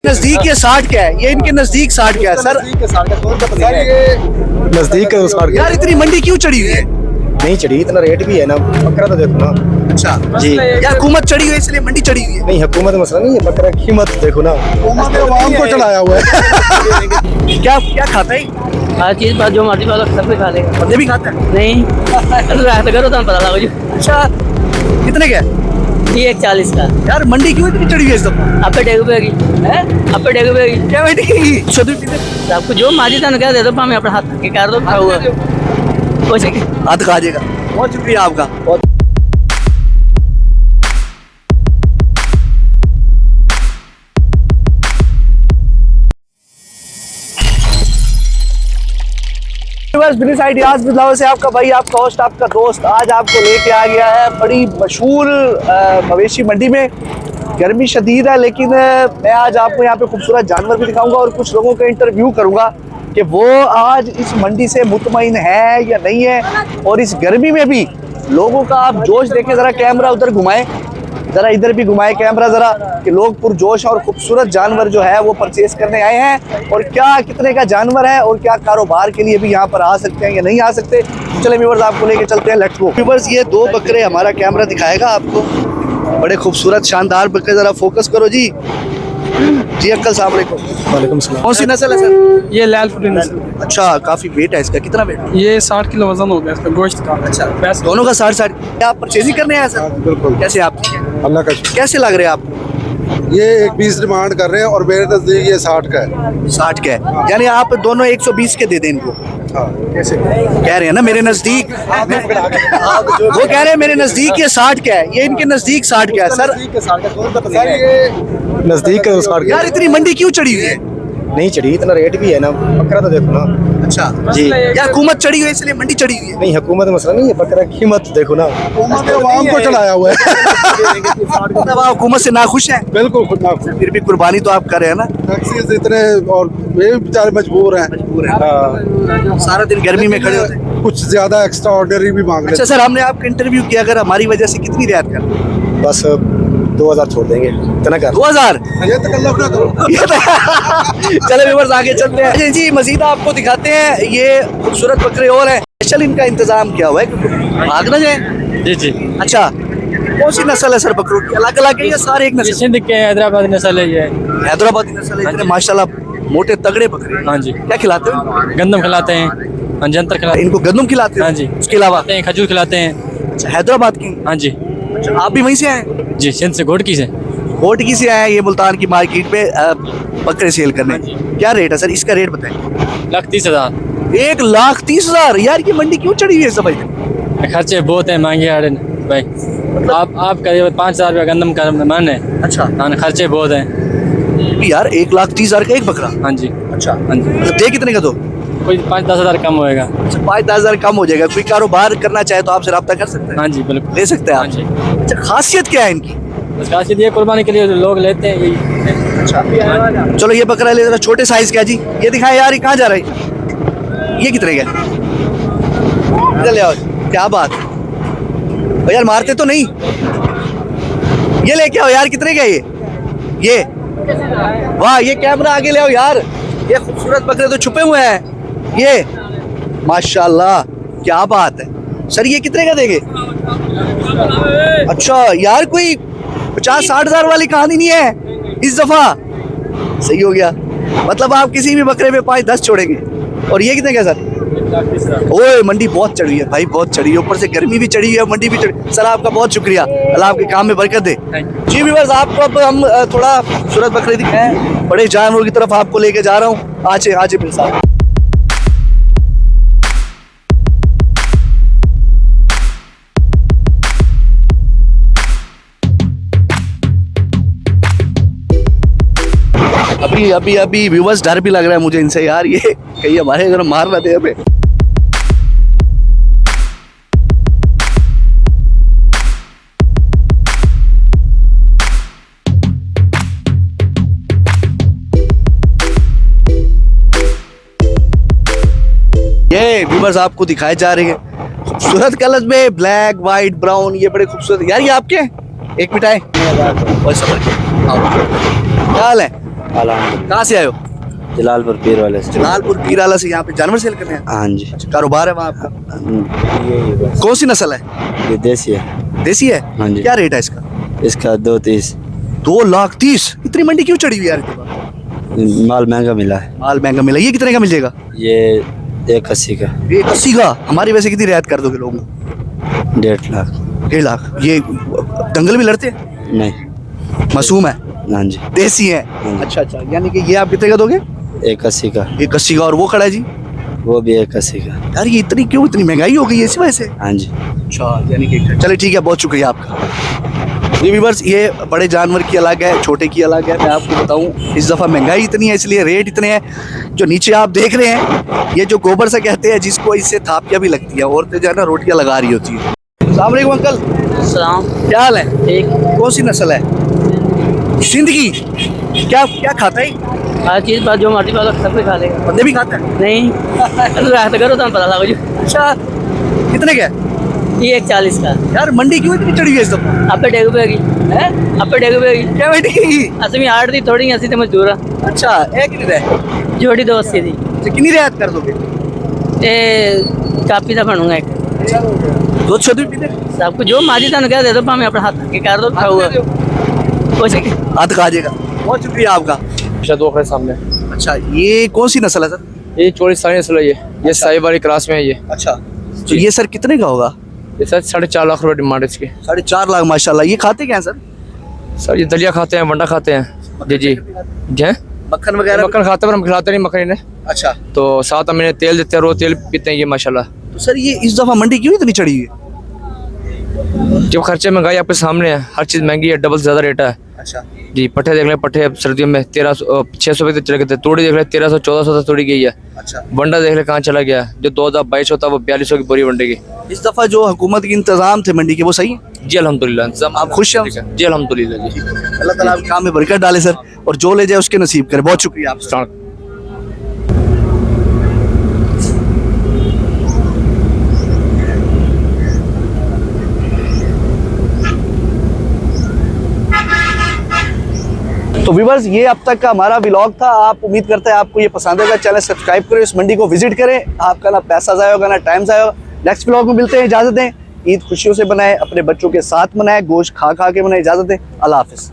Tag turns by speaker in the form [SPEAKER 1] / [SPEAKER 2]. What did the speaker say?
[SPEAKER 1] नजदीक ये 60 क्या है? ये इनके नजदीक 60 क्या है सर?
[SPEAKER 2] नजदीक है उस पार्क
[SPEAKER 1] यार इतनी मंडी क्यों चढ़ी हुई है?
[SPEAKER 2] नहीं चढ़ी, इतना रेट भी है ना, बकरा तो देखो ना।
[SPEAKER 1] अच्छा
[SPEAKER 2] जी
[SPEAKER 1] यार हुकूमत चढ़ी हुई है इसलिए मंडी चढ़ी हुई है।
[SPEAKER 2] नहीं, हुकूमत मसला नहीं है, बकरा की कीमत देखो ना, आवाम को चढ़ाया हुआ है।
[SPEAKER 1] क्या क्या खाता है?
[SPEAKER 3] हर चीज बात जो मर्जी वाला सब कुछ खा लेगा।
[SPEAKER 1] बंदे भी खाता है?
[SPEAKER 3] नहीं रात करो तो पता लगा जी।
[SPEAKER 1] अच्छा कितने का है?
[SPEAKER 3] ये 140 का
[SPEAKER 1] यार मंडी क्यों इतनी चढ़ी हुई है इस दफा?
[SPEAKER 3] आपे डेग पेगी आपे डेग पेगी
[SPEAKER 1] क्या मंडी की सदु
[SPEAKER 3] आपको जो मर्जी था क्या दे दो मैं अपने हाथ के कर दो खा हुआ कुछ
[SPEAKER 1] हाथ खा जाएगा। बहुत शुक्रिया आपका। बिजनेस आइडियाज बिजलाओ से आपका भाई, आपका होस्ट, आपका दोस्त आज आपको लेके आ गया है बड़ी मशहूर मवेशी मंडी में। गर्मी शदीद है लेकिन मैं आज आपको यहाँ पे खूबसूरत जानवर भी दिखाऊंगा और कुछ लोगों का इंटरव्यू करूंगा कि वो आज इस मंडी से मुतमईन है या नहीं है। और इस गर्मी में भी लोगों का आप जोश देखें, ज़रा कैमरा उधर घुमाएं, ज़रा इधर भी घुमाए कैमरा ज़रा, कि लोग पुरजोश और खूबसूरत जानवर जो है वो परचेज करने आए हैं। और क्या कितने का जानवर है और क्या कारोबार के लिए भी यहाँ पर आ सकते हैं या नहीं आ सकते। चले व्यूअर्स आपको लेके चलते हैं, लेट्स गो। व्यूअर्स ये दो बकरे हमारा कैमरा दिखाएगा आपको, बड़े खूबसूरत शानदार बकरे, ज़रा फोकस करो जी। जी अंकल साहब
[SPEAKER 2] वालेकुम सलाम।
[SPEAKER 1] कौन सी नस्ल है सर?
[SPEAKER 4] ये लालपुरी नस्ल।
[SPEAKER 1] अच्छा काफ़ी वेट है इसका, कितना वेट?
[SPEAKER 4] ये 60 किलो वजन हो गया इसका गोश्त का।
[SPEAKER 1] अच्छा
[SPEAKER 4] पैसे
[SPEAKER 1] दोनों का 60-60। क्या आप परचेजिंग करने आए सर?
[SPEAKER 2] बिल्कुल,
[SPEAKER 1] कैसे आप
[SPEAKER 2] अल्लाह का
[SPEAKER 1] कैसे लग रहे हैं आप?
[SPEAKER 2] ये 120 डिमांड कर रहे हैं और मेरे नजदीक ये 60 का है।
[SPEAKER 1] 60 के है, यानी आप दोनों 120 के दे दें इनको।
[SPEAKER 2] हाँ, कैसे
[SPEAKER 1] कह रहे हैं ना मेरे नजदीक, वो कह रहे हैं मेरे नजदीक ये 60 का है, ये इनके नजदीक 60 का है सर।
[SPEAKER 2] नजदीक है उस पार्क
[SPEAKER 1] यार इतनी मंडी क्यों चढ़ी हुई है?
[SPEAKER 2] नहीं चढ़ी, इतना रेट भी है ना, बकरा तो देखो ना।
[SPEAKER 1] अच्छा
[SPEAKER 2] जी
[SPEAKER 1] यार हुकूमत चढ़ी हुई है इसलिए मंडी चढ़ी हुई है।
[SPEAKER 2] नहीं, हुकूमत मसला नहीं है, बकरा की कीमत देखो ना, आवाम को चढ़ाया हुआ है।
[SPEAKER 1] मतलब आप हुकूमत से नाखुश हैं?
[SPEAKER 2] बिल्कुल खुद ना,
[SPEAKER 1] फिर भी कुर्बानी तो आप कर रहे हैं ना।
[SPEAKER 2] टैक्सी इतने और ये बेचारे मजबूर हैं। हाँ,
[SPEAKER 1] सारा दिन गर्मी में खड़े होते हैं।
[SPEAKER 2] कुछ ज्यादा एक्स्ट्रा ऑर्डनरी भी मांग
[SPEAKER 1] अच्छा
[SPEAKER 2] लेते
[SPEAKER 1] सर, हमने आपका इंटरव्यू किया, अगर हमारी वजह से कितनी रियायत कर?
[SPEAKER 2] हैं। बस 2000 छोड़ देंगे, इतना कर
[SPEAKER 1] 2000।
[SPEAKER 2] ये तकल्लुफ़ ना करो।
[SPEAKER 1] चले व्यूअर्स आगे चलते हैं जी। मजीद आपको दिखाते हैं, ये खूबसूरत बकरे और हैं। स्पेशल इनका इंतजाम किया हुआ है क्योंकि भाग ना जाए।
[SPEAKER 3] जी जी
[SPEAKER 1] अच्छा कौन सी नस्ल है सर बकरों की? अलग अलग है या सारे एक नस्ल?
[SPEAKER 3] सिंध के हैदराबाद नस्ल है ये।
[SPEAKER 1] हैदराबादी नस्ल है, इतने माशाल्लाह मोटे तगड़े बकरे।
[SPEAKER 3] हाँ जी,
[SPEAKER 1] क्या खिलाते हो?
[SPEAKER 3] गंदम खिलाते हैं, अंजंतर खिलाते
[SPEAKER 1] इनको गंदम खिलाते हो?
[SPEAKER 3] हाँ जी।
[SPEAKER 1] उसके अलावा
[SPEAKER 3] हैं, खजूर खिलाते हैं।
[SPEAKER 1] अच्छा, हैदराबाद की?
[SPEAKER 3] हाँ जी
[SPEAKER 1] अच्छा, आप भी वहीं से आए?
[SPEAKER 3] जी, सिंध से घोटकी से।
[SPEAKER 1] कोटकी से आए हैं ये मुल्तान की मार्केट में बकरे सेल करने। क्या रेट है सर इसका? रेट बताएं।
[SPEAKER 3] 1,30,000।
[SPEAKER 1] 1,30,000। यार ये मंडी क्यों चढ़ी हुई है सब भाई?
[SPEAKER 3] खर्चे बहुत है, महंगे आ रहे हैं भाई। आप करीब 5,000 रुपया गंदम का मन है।
[SPEAKER 1] अच्छा
[SPEAKER 3] हाँ, खर्चे बहुत हैं।
[SPEAKER 1] यार 1,30,000 का एक बकरा?
[SPEAKER 3] हाँ जी
[SPEAKER 1] अच्छा
[SPEAKER 3] हाँ जी,
[SPEAKER 1] मतलब दे कितने का दो?
[SPEAKER 3] कोई 5-10 हज़ार कम होएगा।
[SPEAKER 1] 5,000 कम हो जाएगा। कोई कारोबार करना चाहे तो आपसे रब्ता कर सकते हैं?
[SPEAKER 3] हाँ जी बिल्कुल,
[SPEAKER 1] ले सकते हैं
[SPEAKER 3] हाँ
[SPEAKER 1] आप?
[SPEAKER 3] जी।
[SPEAKER 1] अच्छा खासियत क्या है इनकी?
[SPEAKER 3] बस खासियत ये कुर्बानी के लिए जो लोग लेते हैं यही।
[SPEAKER 1] अच्छा चलो ये बकरा ले जरा, छोटे साइज का जी। ये दिखाए यार, ये कहाँ जा रहा है? ये कितने का? इधर ले आओ। क्या बात है यार, मारते तो नहीं? ये लेके आओ यार, कितने का ये वाह, ये कैमरा आगे ले आओ यार। ये खूबसूरत बकरे तो छुपे हुए हैं ये, माशाल्लाह क्या बात है। सर ये कितने का देंगे? अच्छा यार कोई 50-60 हज़ार वाली कहानी नहीं है इस दफा। सही हो गया, मतलब आप किसी भी बकरे में 5-10 छोड़ेंगे। और ये कितने का सर? ओए मंडी बहुत चढ़ी है भाई, बहुत चढ़ी है, ऊपर से गर्मी भी चढ़ी है, मंडी भी चढ़ी। सर आपका बहुत शुक्रिया, अल्लाह आपके काम में बरकत दे। जी व्यूअर्स, आपको अब हम थोड़ा खूबसूरत बकरे दिखाएं, बड़े जानवरों की तरफ आपको लेके जा रहा हूँ। आजे आजे मेरे साथ। अभी अभी अभी व्यूअर्स डर भी लग रहा है मुझे इनसे यार, ये कहीं हमारे घर मार ना दे हमें। ये व्यूअर्स आपको दिखाए जा रहे हैं खूबसूरत कलर में, ब्लैक वाइट ब्राउन, ये बड़े खूबसूरत। यार ये आपके हैं? एक मिनट आए और समझ क्या हाल है?
[SPEAKER 5] अलहमदुलिल्लाह।
[SPEAKER 1] कहाँ से आए हो?
[SPEAKER 5] जलालपुर पीर वाले से।
[SPEAKER 1] जलालपुर पीराला से। यहाँ पे जानवर सेल करने हैं?
[SPEAKER 5] हाँ जी।
[SPEAKER 1] अच्छा, कारोबार है वहाँ आपका?
[SPEAKER 5] यही बस।
[SPEAKER 1] कौन सी नस्ल है?
[SPEAKER 5] ये देसी है।
[SPEAKER 1] देसी है?
[SPEAKER 5] हाँ जी।
[SPEAKER 1] क्या रेट है इसका?
[SPEAKER 5] इसका 230।
[SPEAKER 1] 2,30,000? इतनी मंडी क्यों चढ़ी हुई है यार इनके पास?
[SPEAKER 5] माल महंगा मिला है।
[SPEAKER 1] माल महंगा मिला। ये कितने का मिल जाएगा?
[SPEAKER 5] ये 180 का।
[SPEAKER 1] 180 का? हमारी वैसे कितनी रियायत कर दोगे लोगों को?
[SPEAKER 5] 1.5 लाख।
[SPEAKER 1] 1.5 लाख? ये दंगल भी लड़ते हैं?
[SPEAKER 5] नहीं।
[SPEAKER 1] मासूम है?
[SPEAKER 5] हाँ जी।
[SPEAKER 1] देसी है?
[SPEAKER 5] हाँ जी।
[SPEAKER 1] अच्छा अच्छा, यानी कि ये आप कितने का दोगे?
[SPEAKER 5] 180 का।
[SPEAKER 1] 180 का। और वो खड़ा है जी?
[SPEAKER 5] वो भी 180 का।
[SPEAKER 1] यार ये इतनी क्यों, इतनी महंगाई हो गई है इस वजह से?
[SPEAKER 5] हाँ जी।
[SPEAKER 1] अच्छा, यानी कि चलिए ठीक है, बहुत शुक्रिया आपका। ये व्यूअर्स, ये बड़े जानवर की अलग है, छोटे की अलग है। मैं आपको बताऊं, इस दफ़ा महंगाई इतनी है इसलिए रेट इतने हैं। जो नीचे आप देख रहे हैं, ये जो गोबर से कहते हैं, जिसको इससे थापियाँ भी लगती है, औरतें जो है ना रोटियाँ लगा रही होती है। अस्सलाम वालेकुम अंकल।
[SPEAKER 6] सलाम।
[SPEAKER 1] क्या हाल है?
[SPEAKER 6] ठीक।
[SPEAKER 1] कौन सी नस्ल है? सिंध की? क्या क्या खाता है?
[SPEAKER 6] हर चीज़ पर जो मर्जी वाला सब कुछ खा लेगा।
[SPEAKER 1] बंदे भी खाता है?
[SPEAKER 6] नहीं रात करो तो पता लगा जो।
[SPEAKER 1] अच्छा, कितने का?
[SPEAKER 6] ये 140 का।
[SPEAKER 1] यार मंडी क्यों इतनी चढ़ी हुई है इस दफ़ा?
[SPEAKER 6] आपे डेग पेगी
[SPEAKER 1] हैं?
[SPEAKER 6] आपे डेग पेगी
[SPEAKER 1] क्या बेटी?
[SPEAKER 6] असमी आड़ दी थोड़ी असि ते मजदूर आ
[SPEAKER 1] अच्छा, एक कितनी है?
[SPEAKER 6] जोड़ी 280 दी
[SPEAKER 1] कितनी रियायत कर दोगे?
[SPEAKER 6] ते कापी दा बनूंगा एक
[SPEAKER 1] दूध शुद्ध भी पीते?
[SPEAKER 6] सब कुछ जो मर्जी तन कह दे दो भाਵੇਂ अपना हाथ के कर दो खाऊगा कुछ
[SPEAKER 1] हाथ खा जाएगा। बहुत शुक्रिया आपका।
[SPEAKER 3] दो खड़े सामने।
[SPEAKER 1] अच्छा, ये कौन सी नस्ल है सर?
[SPEAKER 3] ये चोरी सारी नस्ल है ये साहिवाल क्रास में है ये।
[SPEAKER 1] अच्छा, तो ये सर कितने का होगा?
[SPEAKER 3] ये सर 4.5 लाख रुपए डिमांड है इसकी।
[SPEAKER 1] 4.5 लाख? माशाल्लाह। ये खाते क्या है सर?
[SPEAKER 3] सर ये दलिया खाते हैं, वंडा खाते हैं। जी जी जी।
[SPEAKER 1] मक्खन वगैरह?
[SPEAKER 3] मक्खन खाते हैं पर हम खिलाते नहीं मक्खन इन्हें।
[SPEAKER 1] अच्छा,
[SPEAKER 3] तो साथ में इन्हें तेल देते हैं, रोज तेल पीते हैं ये माशाल्लाह।
[SPEAKER 1] तो सर ये इस दफ़ा मंडी क्यों इतनी चढ़ी हुई है?
[SPEAKER 3] जब खर्चे महंगाई आपके सामने है, हर चीज़ महंगी है, डबल से ज़्यादा रेट है।
[SPEAKER 1] अच्छा,
[SPEAKER 3] जी। पट्ठे देख लें, पट्ठे अब सर्दियों में 600 रुपये तक चले गए थे। तोड़ी देख लें 1300-1400 तक तोड़ी गई है।
[SPEAKER 1] अच्छा।
[SPEAKER 3] वंडा देख ले कहाँ चला गया, जो 2022 होता वो 4200 की बोरी वंडे की।
[SPEAKER 1] इस दफ़ा जो हुकूमत के इंतजाम थे मंडी के, वो सही है?
[SPEAKER 3] जी अल्हम्दुलिल्लाह।
[SPEAKER 1] आप खुश हैं?
[SPEAKER 3] जी अल्हम्दुलिल्लाह जी।
[SPEAKER 1] अल्लाह ताला आपके काम में बरकत डाले सर, और जो ले जाए उसके नसीब करे। बहुत शुक्रिया आपका। तो व्यूअर्स, ये अब तक का हमारा व्लॉग था। आप उम्मीद करते हैं आपको ये पसंद होगा। चैनल सब्सक्राइब करें, इस मंडी को विजिट करें। आपका ना पैसा ज़ाया होगा ना टाइम ज़ाया होगा। नेक्स्ट व्लॉग में मिलते हैं। इजाज़त दें। ईद खुशियों से बनाएं, अपने बच्चों के साथ मनाएं, गोश्त खा खा के मनाएं। इजाज़त दें। अल्लाह हाफिज़।